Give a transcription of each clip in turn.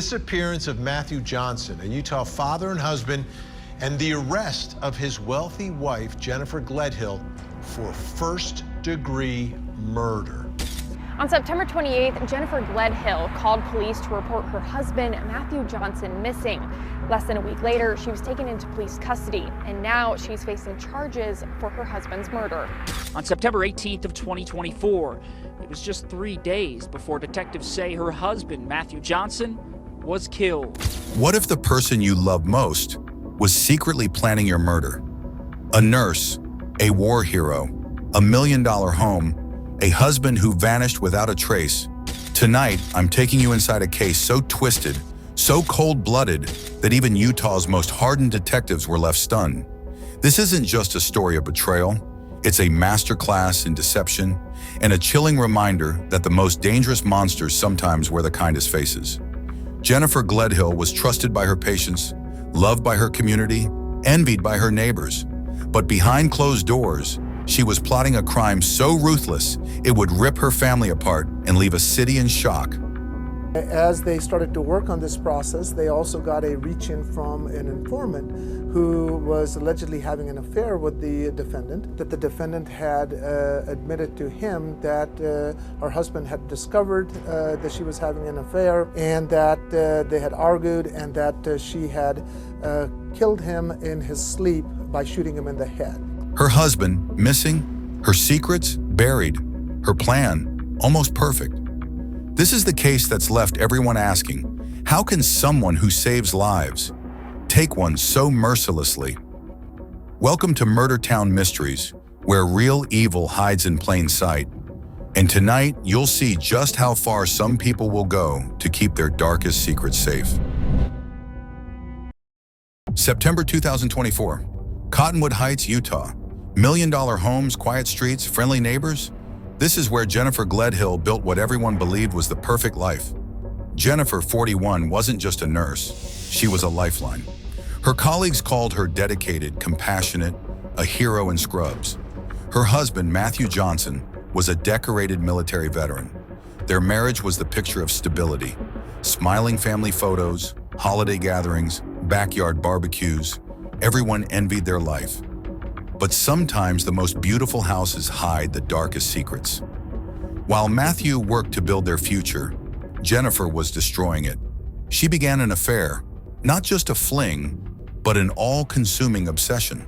disappearance of Matthew Johnson, a Utah father and husband, and the arrest of his wealthy wife, Jennifer Gledhill, for first-degree murder. On September 28th, Jennifer Gledhill called police to report her husband, Matthew Johnson, missing. Less than a week later, she was taken into police custody, and now she's facing charges for her husband's murder. On September 18th of 2024, it was just 3 days before detectives say her husband, Matthew Johnson, was killed. What if the person you love most was secretly planning your murder? A nurse, a war hero, a $1 million home, a husband who vanished without a trace. Tonight, I'm taking you inside a case so twisted, so cold-blooded, that even Utah's most hardened detectives were left stunned. This isn't just a story of betrayal. It's a masterclass in deception and a chilling reminder that the most dangerous monsters sometimes wear the kindest faces. Jennifer Gledhill was trusted by her patients, loved by her community, envied by her neighbors. But behind closed doors, she was plotting a crime so ruthless, it would rip her family apart and leave a city in shock. As they started to work on this process, they also got a reach-in from an informant who was allegedly having an affair with the defendant, that the defendant had admitted to him that her husband had discovered that she was having an affair, and that they had argued, and that she had killed him in his sleep by shooting him in the head. Her husband missing, her secrets buried, her plan almost perfect. This is the case that's left everyone asking, how can someone who saves lives take one so mercilessly? Welcome to Murder Town Mysteries, where real evil hides in plain sight. And tonight, you'll see just how far some people will go to keep their darkest secrets safe. September 2024, Cottonwood Heights, Utah. $1 million homes, quiet streets, friendly neighbors. This is where Jennifer Gledhill built what everyone believed was the perfect life. Jennifer, 41, wasn't just a nurse. She was a lifeline. Her colleagues called her dedicated, compassionate, a hero in scrubs. Her husband, Matthew Johnson, was a decorated military veteran. Their marriage was the picture of stability. Smiling family photos, holiday gatherings, backyard barbecues. Everyone envied their life. But sometimes the most beautiful houses hide the darkest secrets. While Matthew worked to build their future, Jennifer was destroying it. She began an affair, not just a fling, but an all-consuming obsession.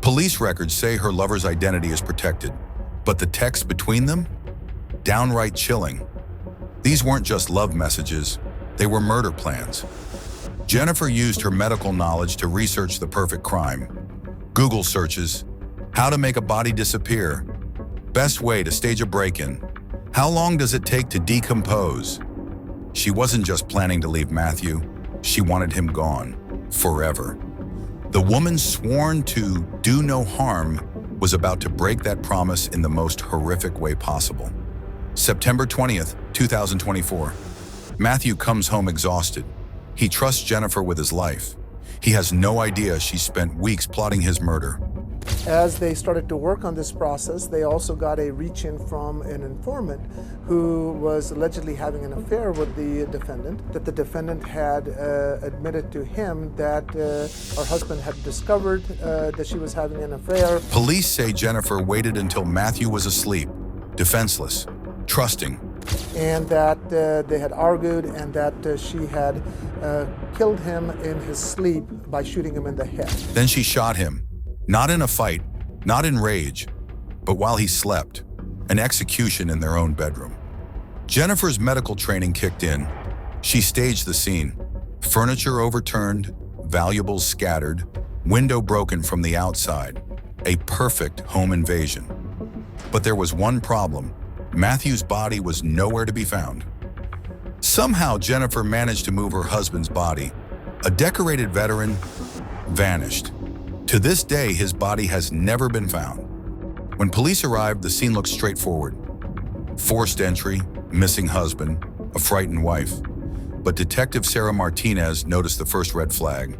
Police records say her lover's identity is protected, but the text between them? Downright chilling. These weren't just love messages, they were murder plans. Jennifer used her medical knowledge to research the perfect crime. Google searches, how to make a body disappear, best way to stage a break-in, how long does it take to decompose? She wasn't just planning to leave Matthew, she wanted him gone, forever. The woman sworn to do no harm was about to break that promise in the most horrific way possible. September 20th, 2024. Matthew comes home exhausted. He trusts Jennifer with his life. He has no idea she spent weeks plotting his murder. As they started to work on this process, they also got a reach-in from an informant who was allegedly having an affair with the defendant, that the defendant had admitted to him that her husband had discovered that she was having an affair. Police say Jennifer waited until Matthew was asleep, defenseless, trusting. And that they had argued, and that she had killed him in his sleep by shooting him in the head. Then she shot him, not in a fight, not in rage, but while he slept, an execution in their own bedroom. Jennifer's medical training kicked in. She staged the scene. Furniture overturned, valuables scattered, window broken from the outside. A perfect home invasion. But there was one problem. Matthew's body was nowhere to be found. Somehow, Jennifer managed to move her husband's body. A decorated veteran vanished. To this day, his body has never been found. When police arrived, the scene looked straightforward. Forced entry, missing husband, a frightened wife. But Detective Sarah Martinez noticed the first red flag.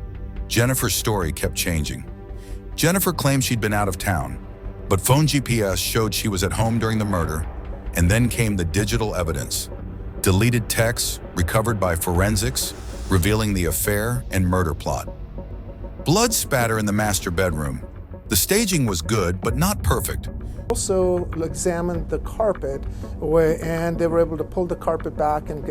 Jennifer's story kept changing. Jennifer claimed she'd been out of town, but phone GPS showed she was at home during the murder, and then came the digital evidence. Deleted texts recovered by forensics, revealing the affair and murder plot. Blood spatter in the master bedroom. The staging was good, but not perfect. Also examined the carpet, and they were able to pull the carpet back and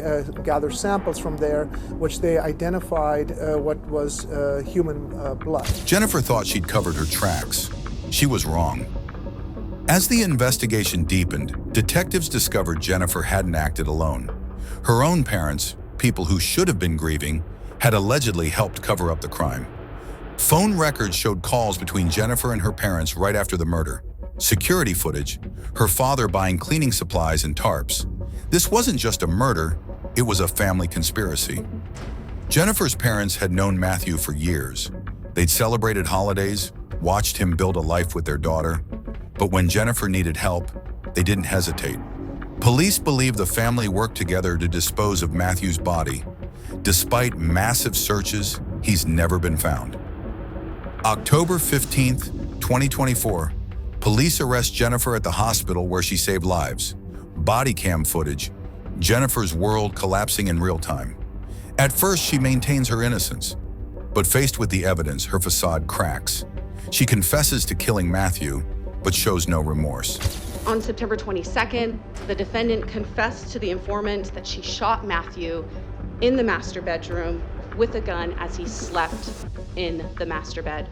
gather samples from there, which they identified what was human blood. Jennifer thought she'd covered her tracks. She was wrong. As the investigation deepened, detectives discovered Jennifer hadn't acted alone. Her own parents, people who should have been grieving, had allegedly helped cover up the crime. Phone records showed calls between Jennifer and her parents right after the murder. Security footage, her father buying cleaning supplies and tarps. This wasn't just a murder, it was a family conspiracy. Jennifer's parents had known Matthew for years. They'd celebrated holidays, watched him build a life with their daughter. But when Jennifer needed help, they didn't hesitate. Police believe the family worked together to dispose of Matthew's body. Despite massive searches, he's never been found. October 15th, 2024, police arrest Jennifer at the hospital where she saved lives. Body cam footage, Jennifer's world collapsing in real time. At first, she maintains her innocence, but faced with the evidence, her facade cracks. She confesses to killing Matthew, but shows no remorse. On September 22nd, the defendant confessed to the informant that she shot Matthew in the master bedroom with a gun as he slept in the master bed.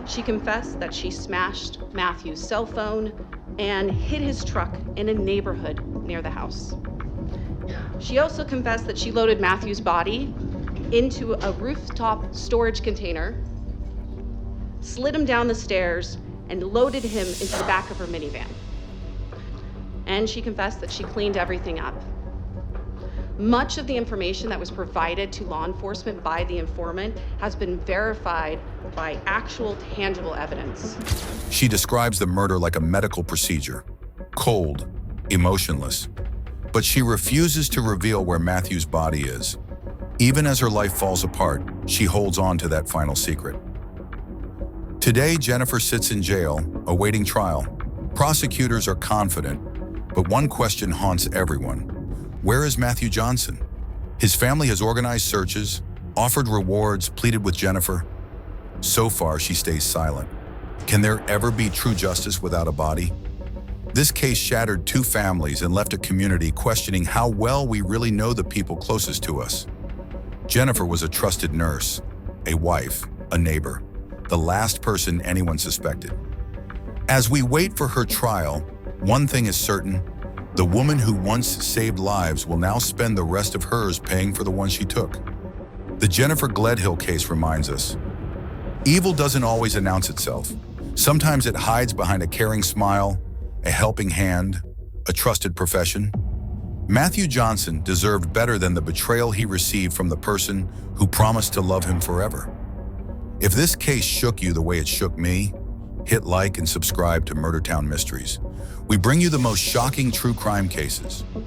She confessed that she smashed Matthew's cell phone and hid his truck in a neighborhood near the house. She also confessed that she loaded Matthew's body into a rooftop storage container, slid him down the stairs, and loaded him into the back of her minivan. And she confessed that she cleaned everything up. Much of the information that was provided to law enforcement by the informant has been verified by actual tangible evidence. She describes the murder like a medical procedure, cold, emotionless. But she refuses to reveal where Matthew's body is. Even as her life falls apart, she holds on to that final secret. Today, Jennifer sits in jail, awaiting trial. Prosecutors are confident, but one question haunts everyone. Where is Matthew Johnson? His family has organized searches, offered rewards, pleaded with Jennifer. So far, she stays silent. Can there ever be true justice without a body? This case shattered two families and left a community questioning how well we really know the people closest to us. Jennifer was a trusted nurse, a wife, a neighbor, the last person anyone suspected. As we wait for her trial, one thing is certain: the woman who once saved lives will now spend the rest of hers paying for the one she took. The Jennifer Gledhill case reminds us, evil doesn't always announce itself. Sometimes it hides behind a caring smile, a helping hand, a trusted profession. Matthew Johnson deserved better than the betrayal he received from the person who promised to love him forever. If this case shook you the way it shook me, hit like and subscribe to Murder Town Mysteries. We bring you the most shocking true crime cases.